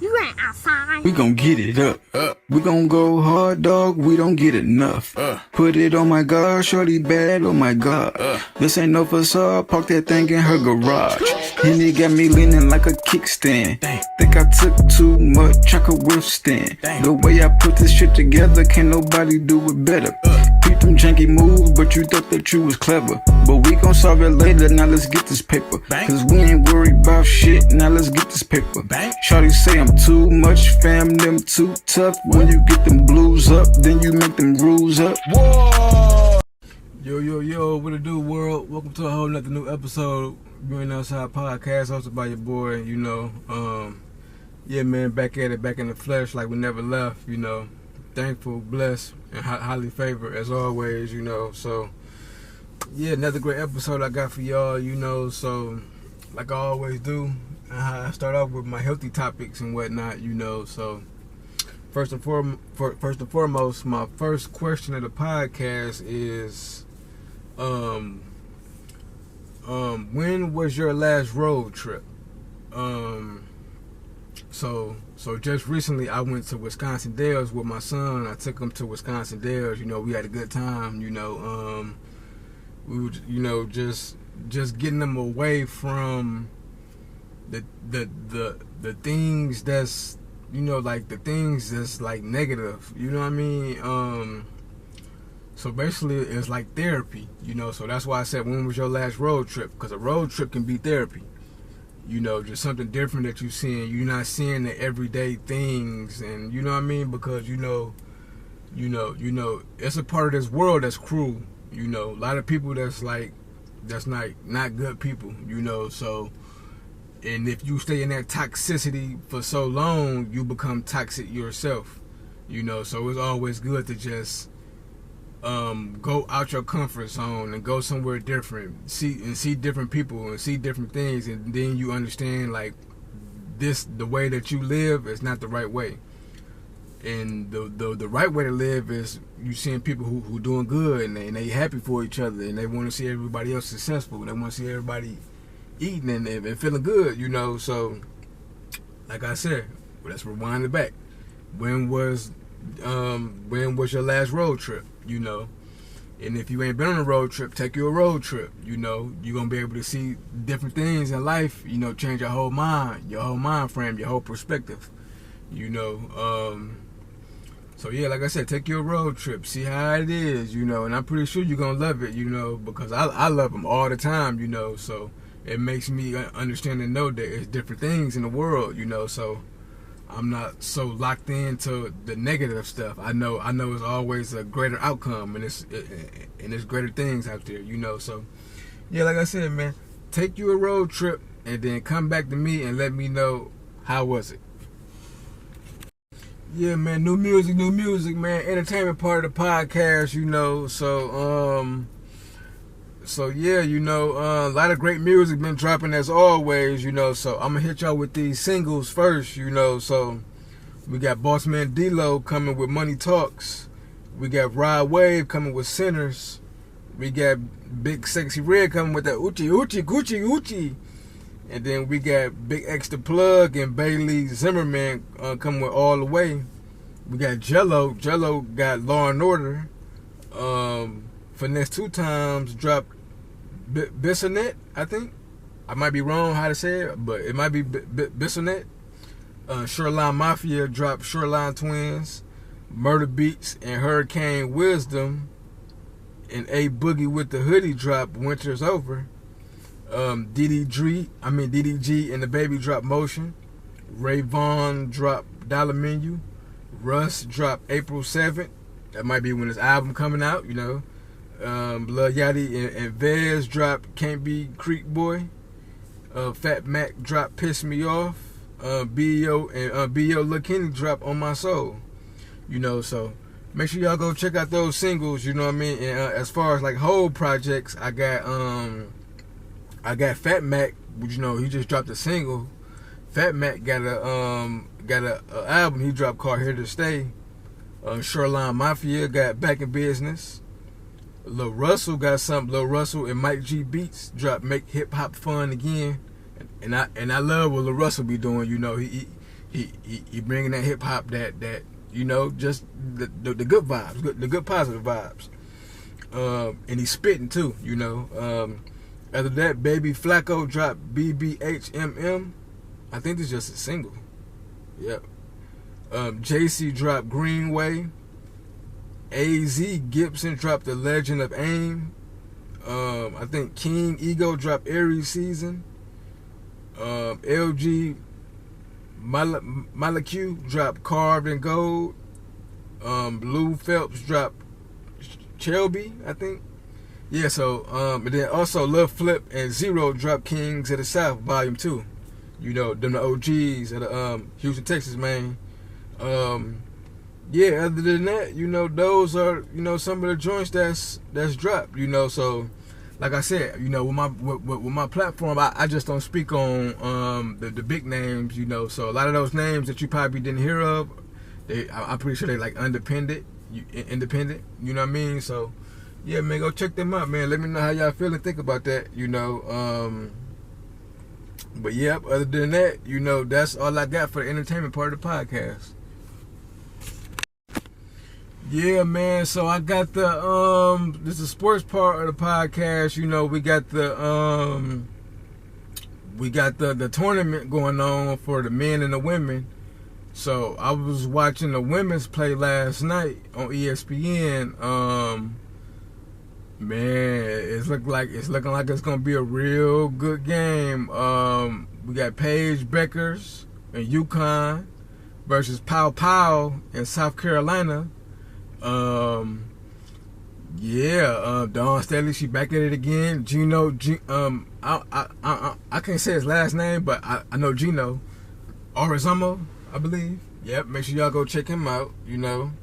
You ain't outside. We gon' get it up. We gon' go hard, dog. We don't get enough. Put it on my God, shorty bad. Oh my God. This ain't no facade. Park that thing in her garage. And it got me leaning like a kickstand. Think I took too much, I could withstand. The way I put this shit together, can't nobody do it better. Beat them janky moves, but you thought that you was clever. But we gon' solve it later, now let's get this paper. Cause we ain't worried about shit, now let's get this paper. Shawty say I'm too much, fam, them too tough. When you get them blues up, then you make them rules up. Whoa! Yo, what it do, world? Welcome to a whole nother new episode. Going Outside Podcast, hosted by your boy, yeah, man, back at it, back in the flesh, like we never left, Thankful, blessed, and highly favored, as always, So, yeah, another great episode I got for y'all, So, like I always do, I start off with my healthy topics and whatnot, So, first and foremost, my first question of the podcast is, when was your last road trip? So just recently I went to Wisconsin Dells with my son. I took him to Wisconsin Dells. We had a good time. We were, just getting them away from the things that's, like the things that's like negative. You know what I mean? So basically it's like therapy. So that's why I said, when was your last road trip? Because a road trip can be therapy. Just something different that you're seeing. You're not seeing the everyday things, and you know what I mean? Because it's a part of this world that's cruel. A lot of people that's not good people. So, and if you stay in that toxicity for so long, you become toxic yourself. So it's always good to just go out your comfort zone and go somewhere different, see different people and see different things, and then you understand like the way that you live is not the right way, and the right way to live is you seeing people who doing good and they happy for each other, and they want to see everybody else successful, and they want to see everybody eating and feeling good. So like I said, let's rewind it back. When was your last road trip? And if you ain't been on a road trip, take you a road trip. You're gonna be able to see different things in life, change your whole mind frame, your whole perspective. So yeah, like I said, take you a road trip, see how it is, and I'm pretty sure you're gonna love it, because I love them all the time, so it makes me understand and know that there's different things in the world, so I'm not so locked into the negative stuff. I know it's always a greater outcome, and it's greater things out there, So, yeah, like I said, man, take you a road trip and then come back to me and let me know how was it. Yeah, man, new music, man. Entertainment part of the podcast, So yeah, a lot of great music been dropping as always, So I'm gonna hit y'all with these singles first, So we got Boss Man D-Lo coming with Money Talks. We got Rod Wave coming with Sinners. We got Big Sexyy Red coming with that Hoochie, Coochie. And then we got BigXthaPlug and Bailey Zimmerman coming with All the Way. We got Jello got Law and Order. Finesse 2 Times dropped Bissonnet, I think. I might be wrong how to say it, but it might be Bissonnet. Shoreline Mafia dropped Shoreline Twins. Murder Beats and Hurricane Wisdom. And A Boogie with the Hoodie dropped Winter's Over. DDG and the Baby dropped Motion. Ray Vaughn dropped Dollar Menu. Russ dropped April 7th. That might be when his album coming out, Lil Yachty and Vez dropped Can't Be Creek Boy. Fat Mac dropped Piss Me Off. B.O. and B.O. Lil Kenny dropped On My Soul. So make sure y'all go check out those singles, And as far as like whole projects, I got Fat Mac, which he just dropped a single. Fat Mac got a album he dropped called Here to Stay. Shoreline Mafia got Back in Business. Lil Russell got something. Lil Russell and Mike G Beats dropped Make Hip Hop Fun Again. And I love what Lil Russell be doing. he bringing that hip hop that you know, just the good vibes, the good positive vibes. And he's spitting too, you know. After that, Baby Flacco dropped BBHMM. I think this is just a single. Yep. JC dropped Greenway. AZ Gibson dropped The Legend of AIM. I think King Ego dropped Aries Season. LG Malacu dropped Carved in Gold. Blue Phelps dropped Shelby, I think. Yeah, so, and then also Lil Flip and Zero dropped Kings of the South, Volume 2. You know, them the OGs of the Houston, Texas, man. Yeah, other than that, you know, those are, you know, some of the joints that's dropped, you know. So, like I said, you know, with my platform, I just don't speak on the big names, you know. So a lot of those names that you probably didn't hear of, I'm pretty sure they like independent, you know what I mean? So, yeah, man, go check them out, man. Let me know how y'all feel and think about that, you know. But yeah, other than that, you know, that's all I got for the entertainment part of the podcast. Yeah, man, so I got the this is the sports part of the podcast. You know, we got the tournament going on for the men and the women. So I was watching the women's play last night on ESPN. Man, it's looking like it's gonna be a real good game. We got Paige Beckers in UConn versus Pow Pow in South Carolina. Dawn Staley, she back at it again. Gino, I can't say his last name, but I know Gino Orizamo, I believe. Yep, make sure y'all go check him out, you know.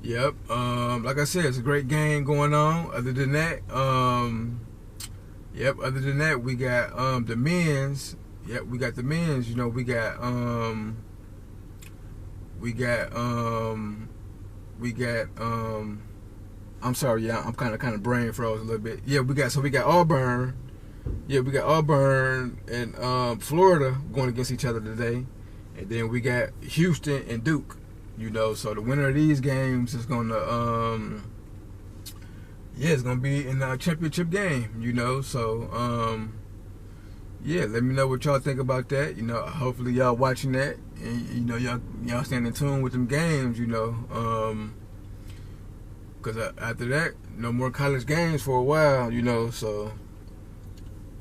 Yep, like I said, it's a great game going on. Other than that, we got the men's. Yep, we got the men's, you know, we got I'm sorry, yeah, I'm kind of brain froze a little bit. Yeah, we got Auburn. Yeah, we got Auburn and Florida going against each other today. And then we got Houston and Duke, you know. So the winner of these games is gonna it's gonna be in the championship game, you know. So yeah, let me know what y'all think about that. You know, hopefully y'all watching that, and you know y'all staying in tune with them games, you know. Cause after that, no more college games for a while, you know. So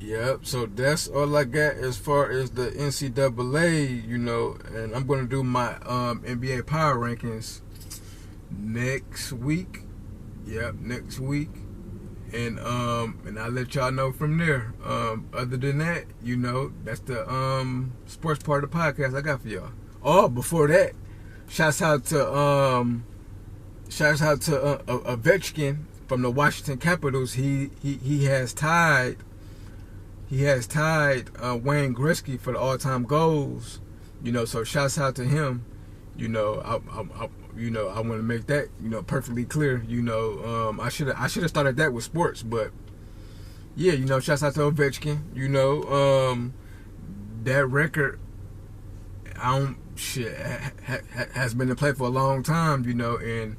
yep. So that's all I got as far as the NCAA, you know. And I'm gonna do my NBA power rankings next week. Yep, next week. And I'll let y'all know from there. Other than that, you know, that's the sports part of the podcast I got for y'all. Oh, before that, shouts out to Ovechkin from the Washington Capitals. He has tied Wayne Gretzky for the all-time goals. You know, so shouts out to him. You know, I want to make that, you know, perfectly clear. You know, I should have started that with sports, but yeah, you know, shouts out to Ovechkin. You know, that record, has been in play for a long time. You know, and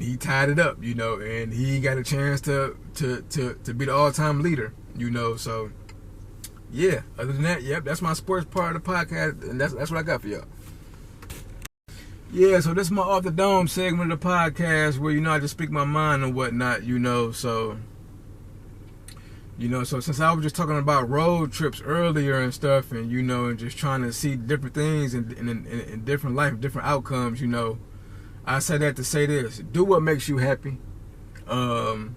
he tied it up. You know, and he got a chance to be the all-time leader. You know, so yeah. Other than that, yep, that's my sports part of the podcast, and that's what I got for y'all. Yeah, so this is my Off the Dome segment of the podcast where, you know, I just speak my mind and whatnot, you know. So since I was just talking about road trips earlier and stuff, and, you know, and just trying to see different things and different life, different outcomes, you know, I say that to say this: do what makes you happy. Do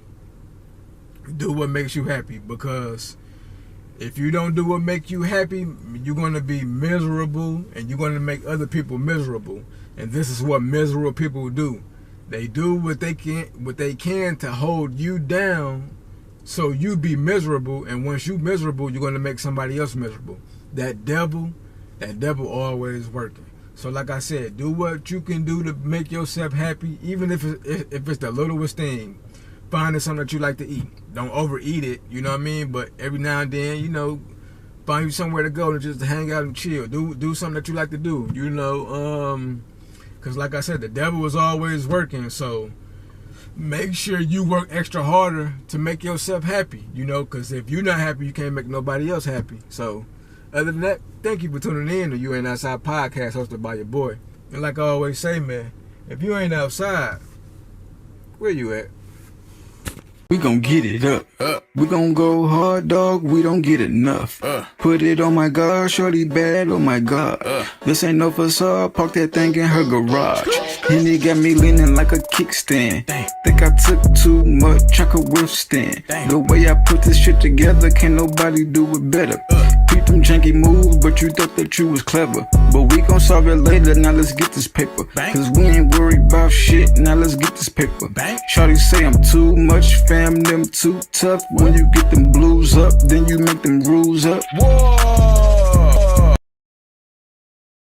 what makes you happy, because if you don't do what makes you happy, you're going to be miserable, and you're going to make other people miserable. And this is what miserable people do. They do what they can to hold you down so you be miserable, and once you miserable, you're going to make somebody else miserable. That devil always working. So like I said, do what you can do to make yourself happy, even if it's the littlest thing. Finding something that you like to eat. Don't overeat it, you know what I mean? But every now and then, you know, find you somewhere to go and just hang out and chill. Do something that you like to do, you know. Because like I said, the devil is always working. So make sure you work extra harder to make yourself happy, you know. Because if you're not happy, you can't make nobody else happy. So other than that, thank you for tuning in to You Ain't Outside podcast hosted by your boy. And like I always say, man, if you ain't outside, where you at? We gon' get it up. We gon' go hard, dog. We don't get enough. Put it on my God, shorty bad. Oh my God. This ain't no facade. Park that thing in her garage. And it got me leaning like a kickstand. Think I took too much, I could withstand. The way I put this shit together, can't nobody do it better. Beat them janky moves, but you thought that you was clever. But we gon' solve it later. Now let's get this paper. Cause we ain't worried about shit. Now let's get this paper. Shawty say I'm too much, fam, them too tough. When you get them blues up, then you make them rules up. Whoa.